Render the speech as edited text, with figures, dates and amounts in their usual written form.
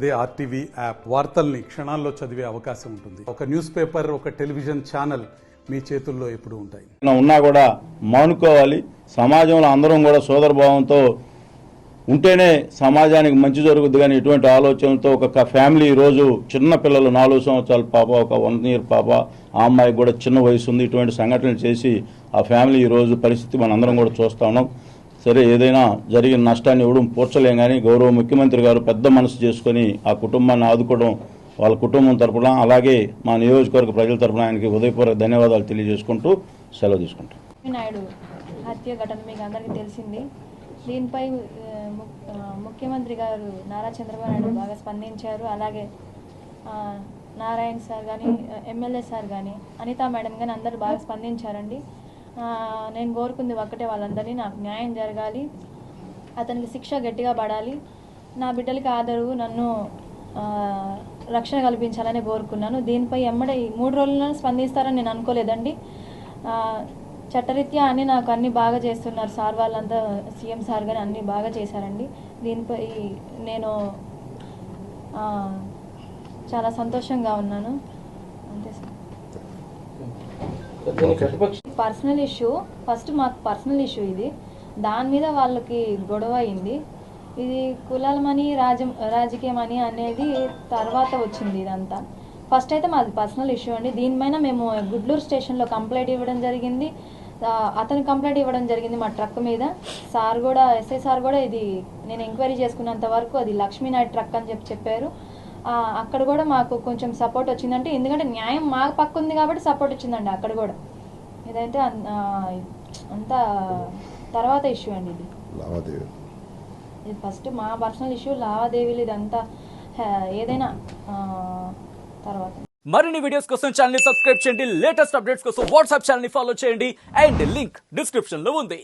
అదే RTV app వార్తల్ని క్షణాల్లో చదివే అవకాశం ఉంటుంది. ఒక న్యూస్ పేపర్, ఒక టెలివిజన్ ఛానల్ మీ చేతుల్లో ఎప్పుడు ఉంటాయి. ఉన్నా కూడా మానుకోవాలి. సమాజంలో అందరం కూడా సోదరభావంతో ఉంటేనే సమాజానికి మంచి జరుగుద్ది. కానీ ఇటువంటి ఆలోచనలతో ఒక ఫ్యామిలీ ఈరోజు చిన్న పిల్లలు 4 సంవత్సరాల పాప, ఒక 1 year పాప, ఆ అమ్మాయికి కూడా చిన్న వయసు ఉంది. ఇటువంటి సంఘటనలు చేసి ఆ ఫ్యామిలీ ఈరోజు పరిస్థితి మనందరం కూడా చూస్తా ఉన్నాం. సరే, ఏదైనా జరిగిన నష్టాన్ని ఇవ్వడం పూడ్చలేం, కానీ గౌరవ ముఖ్యమంత్రి గారు పెద్ద మనసు చేసుకుని ఆ కుటుంబాన్ని ఆదుకోవడం వాళ్ళ కుటుంబం తరపున, అలాగే మా నియోజకవర్గ ప్రజల తరపున ఆయనకి హృదయపూర్వక ధన్యవాదాలు తెలియజేసుకుంటూ సెలవు తీసుకుంటాం. నాయుడు హత్య ఘటన మీకు అందరికీ తెలిసింది. దీనిపై ముఖ్యమంత్రి గారు నారా చంద్రబాబు నాయుడు బాగా స్పందించారు. అలాగే నారాయణ సార్ కానీ, ఎమ్మెల్యే సార్ కానీ, అనితా మేడం కానీ అందరూ బాగా స్పందించారండి. నేను కోరుకుంది ఒక్కటే, వాళ్ళందరినీ నాకు న్యాయం జరగాలి, అతనికి శిక్ష గట్టిగా పడాలి, నా బిడ్డలకి ఆదరవు, నన్ను రక్షణ కల్పించాలని కోరుకున్నాను. దీనిపై ఎమ్మడే 3 రోజుల్లో స్పందిస్తారని నేను అనుకోలేదండి. చట్టరీత్యా అని నాకు అన్నీ బాగా చేస్తున్నారు సార్, వాళ్ళంతా సీఎం సార్ కానీ అన్నీ బాగా చేశారండి. దీనిపై నేను చాలా సంతోషంగా ఉన్నాను. అంతే సార్. పర్సనల్ ఇష్యూ, ఫస్ట్ మాకు పర్సనల్ ఇష్యూ ఇది, దాని మీద వాళ్ళకి గొడవ అయింది. ఇది కులాలమని రాజకీయమని అనేది తర్వాత వచ్చింది ఇదంతా. ఫస్ట్ అయితే మాది పర్సనల్ ఇష్యూ అండి. దీనిపైన మేము గుడ్లూరు స్టేషన్లో కంప్లైంట్ ఇవ్వడం జరిగింది. అతను కంప్లైంట్ ఇవ్వడం జరిగింది మా ట్రక్ మీద. సార్ కూడా, ఎస్ఐ సార్ కూడా, ఇది నేను ఎంక్వైరీ చేసుకున్నంత వరకు అది లక్ష్మీనాయుడు ట్రక్ అని చెప్పారు. అక్కడ కూడా మాకు కొంచెం సపోర్ట్ వచ్చిందంటే, ఎందుకంటే న్యాయం మా పక్క ఉంది కాబట్టి సపోర్ట్ వచ్చిందండి అక్కడ కూడా. ఇదైతే అంతా తర్వాత ఇష్యూ అండి. ఇది ఫస్ట్ మా పర్సనల్ ఇష్యూ, లావాదేవీలు ఇదంతా ఏదైనా తర్వాత. మరిన్ని వీడియోస్ కోసం ఛానల్ ని సబ్స్క్రైబ్ చేయండి. లేటెస్ట్ అప్డేట్స్ కోసం వాట్సాప్ ఛానల్ ని ఫాలో చేయండి. అండ్ లింక్ డిస్క్రిప్షన్ లో ఉంది.